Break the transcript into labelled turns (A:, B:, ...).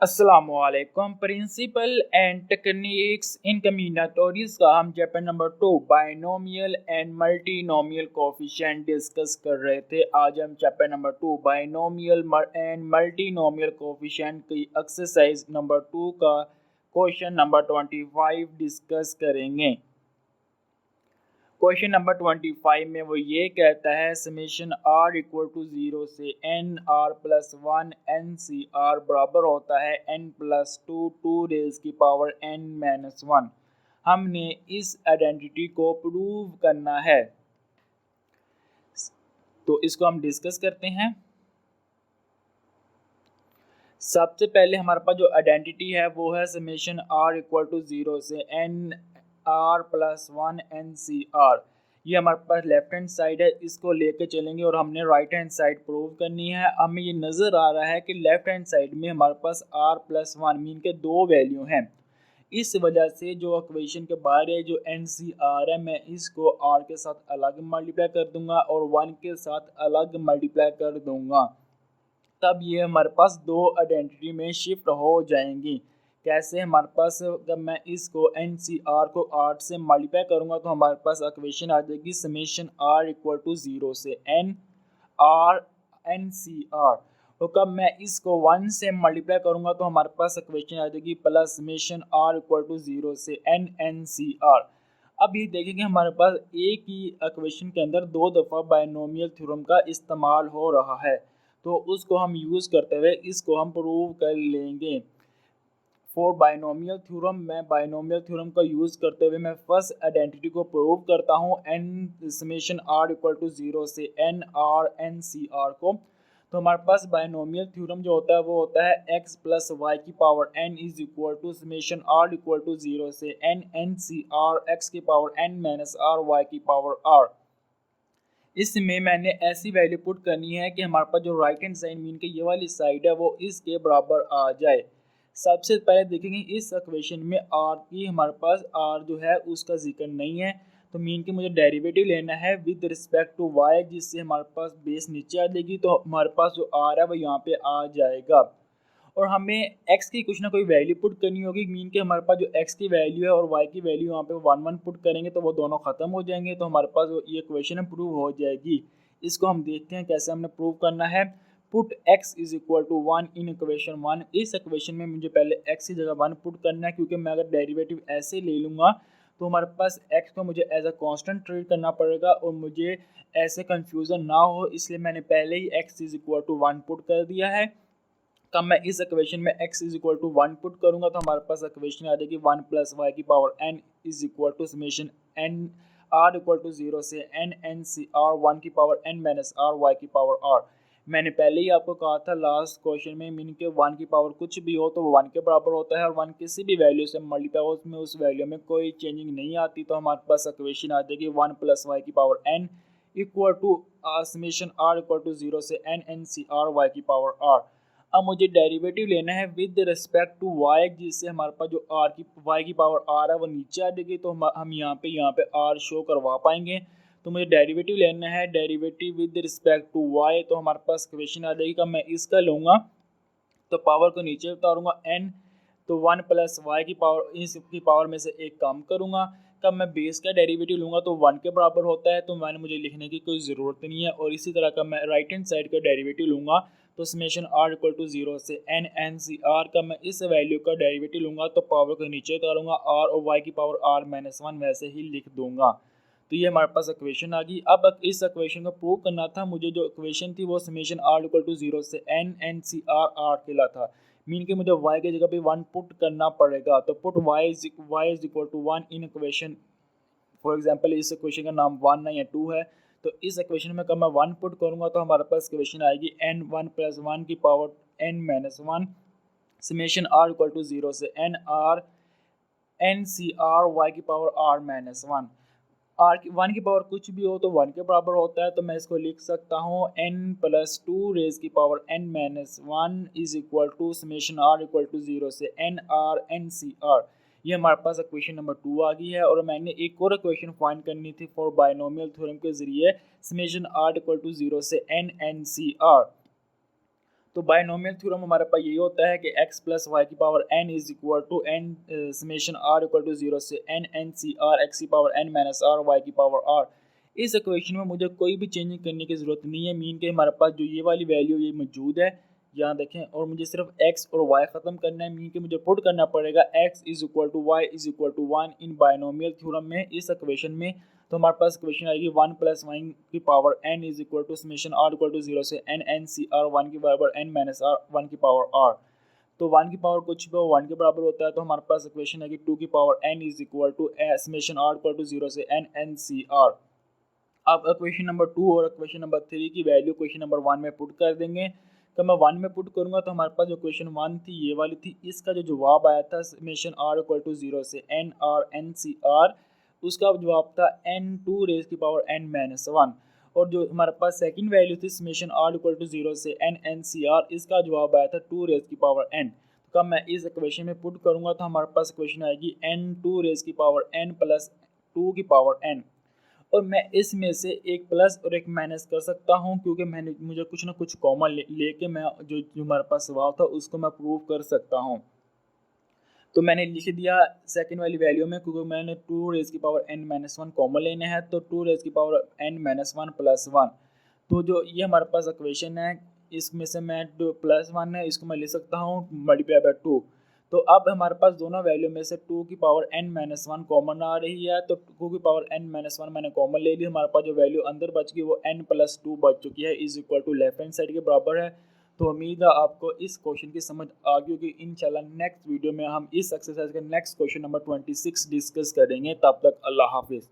A: अस्सलामुअलैकुम। Principal and techniques in कम्बिनेटोरियल्स का हम chapter number 2 binomial and multinomial coefficient discuss कर रहे थे। आज हम chapter number 2 binomial and multinomial coefficient की एक्सरसाइज नंबर 2 का क्वेश्चन नंबर 25 डिस्कस करेंगे। क्वेश्चन नंबर 25 में वो ये कहता है समेशन आर इक्वल टू 0 से एन आर प्लस 1 एन सी आर बराबर होता है एन प्लस टू रेज की पावर एन माइनस 1। हमने इस आइडेंटिटी को प्रूव करना है, तो इसको हम डिस्कस करते हैं। सबसे पहले हमारे पास जो आइडेंटिटी है वो है समेशन आर इक्वल टू 0 से एन आर प्लस 1 एन सी आर। ये हमारे पास लेफ्ट हैंड साइड है, इसको लेके चलेंगे और हमने राइट हैंड साइड प्रूव करनी है। हमें ये नज़र आ रहा है कि लेफ्ट हैंड साइड में हमारे पास आर प्लस 1 मीन के दो वैल्यू हैं। इस वजह से जो इक्वेशन के बाहर है जो एन सी आर है, मैं इसको आर के साथ अलग मल्टीप्लाई कर दूंगा और 1 के साथ अलग मल्टीप्लाई कर दूंगा। तब ये हमारे पास दो आइडेंटिटी में शिफ्ट हो जाएंगी। कैसे? हमारे पास जब मैं इसको एन सी आर को 8 से मल्टीप्लाई करूँगा तो हमारे पास इक्वेशन आ जाएगी समेशन आर इक्वल टू 0 से एन आर एन सी आर। तो कब मैं इसको 1 से मल्टीप्लाई करूँगा तो हमारे पास इक्वेशन आ जाएगी plus summation are equal to 0 से एन एन सी आर। अब ये देखेंगे हमारे पास एक ही इक्वेशन के अंदर दो दफ़ा बायनोमियल थ्योरम का इस्तेमाल हो रहा है, तो उसको हम यूज़ करते हुए इसको हम प्रूव कर लेंगे। फॉर बाइनोमियल थ्योरम, मैं बाइनोमियल थ्योरम का यूज़ करते हुए मैं फर्स्ट आइडेंटिटी को प्रूव करता हूँ n summation are equal to 0 से एन आर एन सी आर को। तो हमारे पास बाइनोमियल थ्योरम जो होता है वो होता है एक्स प्लस वाई की power N is equal to summation are equal to 0 से N N C R x की power N minus R Y की पावर आर। इसमें मैंने ऐसी वैल्यू पुट करनी है कि हमारे पास जो राइट हैंड साइड मीन के ये वाली साइड है वो इसके बराबर आ जाए। सबसे पहले देखेंगे इस इक्वेशन में आर की हमारे पास आर जो है उसका जिक्र नहीं है, तो मीन के मुझे डेरिवेटिव लेना है विद रिस्पेक्ट टू वाई, जिससे हमारे पास बेस नीचे आ जाएगी तो हमारे पास जो आर है वो यहाँ पे आ जाएगा। और हमें x की कुछ ना कोई वैल्यू पुट करनी होगी, मीन के हमारे पास जो x की वैल्यू है और y की वैल्यू यहाँ पे 1 1 पुट करेंगे तो वो दोनों ख़त्म हो जाएंगे, तो हमारे पास ये इक्वेशन प्रूव हो जाएगी। इसको हम देखते हैं कैसे हमने प्रूव करना है। Put x is equal to 1 in equation 1। इस इक्वेशन में मुझे पहले x की जगह 1 पुट करना है, क्योंकि मैं अगर डेरिवेटिव ऐसे ले लूँगा तो हमारे पास x को मुझे एज अ कॉन्स्टेंट ट्रीट करना पड़ेगा और मुझे ऐसे कन्फ्यूज़न ना हो, इसलिए मैंने पहले ही x is equal to 1 put कर दिया है। तब मैं इस इक्वेशन में x is equal to 1 put करूंगा तो हमारे पास इक्वेशन आ जाएगी 1 प्लस वाई की power n is equal to summation n r equal to 0 से n n सी r 1 की power n minus r y की पावर r। मैंने पहले ही आपको कहा था लास्ट क्वेश्चन में मीन के 1 की पावर कुछ भी हो तो वो 1 के बराबर होता है और 1 किसी भी वैल्यू से मल्टीप्लाई हो उसमें उस वैल्यू में कोई चेंजिंग नहीं आती, तो हमारे पास इक्वेशन आ जाएगी 1 प्लस वाई की power n equal to summation r equal to 0 से n n c r y की पावर r। अब मुझे डेरिवेटिव लेना है विद रिस्पेक्ट टू y, जिससे हमारे पास जो r की y की पावर r है वो नीचे आ जाएगी, तो हम यहाँ पे r शो करवा पाएंगे। तो मुझे डेरिवेटिव लेना है, derivative with respect to y, तो हमारे पास क्वेश्चन आ जाएगी कि मैं इसका लूँगा तो पावर को नीचे उतारूँगा n, तो 1 प्लस वाई की पावर इसकी पावर में से एक कम करूँगा। कब मैं बेस का डेरिवेटिव लूँगा तो 1 के बराबर होता है, तो मैंने मुझे लिखने की कोई ज़रूरत नहीं है। और इसी तरह का मैं राइट हैंड साइड का डेरिवेटिव लूँगा तो समेशन r इक्वल टू 0 से n n सी r का मैं इस वैल्यू का डेरिवेटिव लूँगा तो पावर को नीचे उतारूँगा r और y की पावर r माइनस 1 वैसे ही लिख दूँगा। तो ये हमारे पास इक्वेशन आ गई। अब इस इक्वेशन को प्रूव करना था, मुझे जो इक्वेशन थी वो समेशन r इक्वल टू 0 से n n c r r केला था, मीन के मुझे y की जगह पे 1 पुट करना पड़ेगा। तो put y is equal to 1 in equation, for example इस इक्वेशन का नाम 1 है या 2 है, तो इस इक्वेशन में कब मैं 1 पुट करूंगा तो हमारे पास इक्वेशन आएगी n 1 प्लस 1 की power n minus 1 summation r equal to 0 से n r n c r y की पावर r माइनस 1। आर की 1 की पावर कुछ भी हो तो 1 के बराबर होता है, तो मैं इसको लिख सकता हूँ n प्लस 2 रेज की power n minus 1 is equal to summation r equal to 0 से n r n c r। ये हमारे पास इक्वेशन नंबर 2 आ गई है। और मैंने एक और इक्वेशन फाइंड करनी थी फॉर बाइनोमियल थ्योरम के जरिए समेशन r इक्वल टू 0 से n n सी r। तो बायनोमियल थ्योरम हमारे पास यही होता है कि x प्लस वाई की power n is equal to n summation r equal to 0 से n सी आर एक्स की power n minus R Y की पावर r। इस इक्वेशन में मुझे कोई भी चेंजिंग करने की ज़रूरत नहीं है, मीन के हमारे पास जो ये वाली वैल्यू ये मौजूद है यहाँ देखें, और मुझे सिर्फ x और y ख़त्म करना है, मीन के मुझे पुट करना पड़ेगा x is equal to y is equal to 1 in binomial theorem में, इस इक्वेशन में। तो हमारे पास इक्वेशन आएगी 1 प्लस वाई की power n is equal to summation r equal to 0 से n सी आर 1 की पावर n माइनस r 1 की पावर r। तो 1 की पावर कुछ भी 1 के बराबर होता है, तो हमारे पास इक्वेशन है कि 2 की power n is equal to summation r equal to 0 से n सी आर। अब इक्वेशन नंबर 2 और इक्वेशन नंबर 3 की वैल्यू इक्वेशन नंबर 1 में पुट कर देंगे। तो मैं 1 में पुट करूंगा तो हमारे पास जो इक्वेशन 1 थी ये वाली थी, इसका जो जवाब आया था समेशन r इक्वल टू 0 से n सी आर, उसका जवाब था n2 रेज की पावर n माइनस 1। और जो हमारे पास सेकंड वैल्यू थी समेशन r इक्वल टू 0 से n सी आर, इसका जवाब आया था 2 रेज की पावर n। तो मैं इस इक्वेशन में पुट करूंगा तो हमारे पास इक्वेशन आएगी n2 रेज की पावर n प्लस 2 की पावर n। और मैं इसमें से एक प्लस और एक माइनस कर सकता हूं, क्योंकि मुझे कुछ ना कुछ कॉमन लेके मैं जो हमारे पास सवाल था उसको मैं प्रूव कर सकता हूं। तो मैंने लिख दिया सेकंड वाली वैल्यू में, क्योंकि मैंने 2 रेज की पावर n माइनस 1 कॉमन लेने हैं, तो 2 रेज की पावर n माइनस 1 प्लस 1। तो जो ये हमारे पास इक्वेशन है, इसमें से मैं जो प्लस 1 है इसको मैं लिख सकता हूँ मल्टीप्लाई बाय 2। तो अब हमारे पास दोनों वैल्यू में से 2 की पावर n माइनस 1 कॉमन आ रही है, तो 2 की पावर n माइनस 1 मैंने कॉमन ले ली। हमारे पास जो वैल्यू अंदर बच गई वो n प्लस 2 बच चुकी है, is equal to left hand side के बराबर है। तो उम्मीद है आपको इस क्वेश्चन की समझ आ गई होगी। इंशाल्लाह नेक्स्ट वीडियो में हम इस एक्सरसाइज का नेक्स्ट क्वेश्चन नंबर 26 डिस्कस करेंगे। तब तक अल्लाह हाफिज़।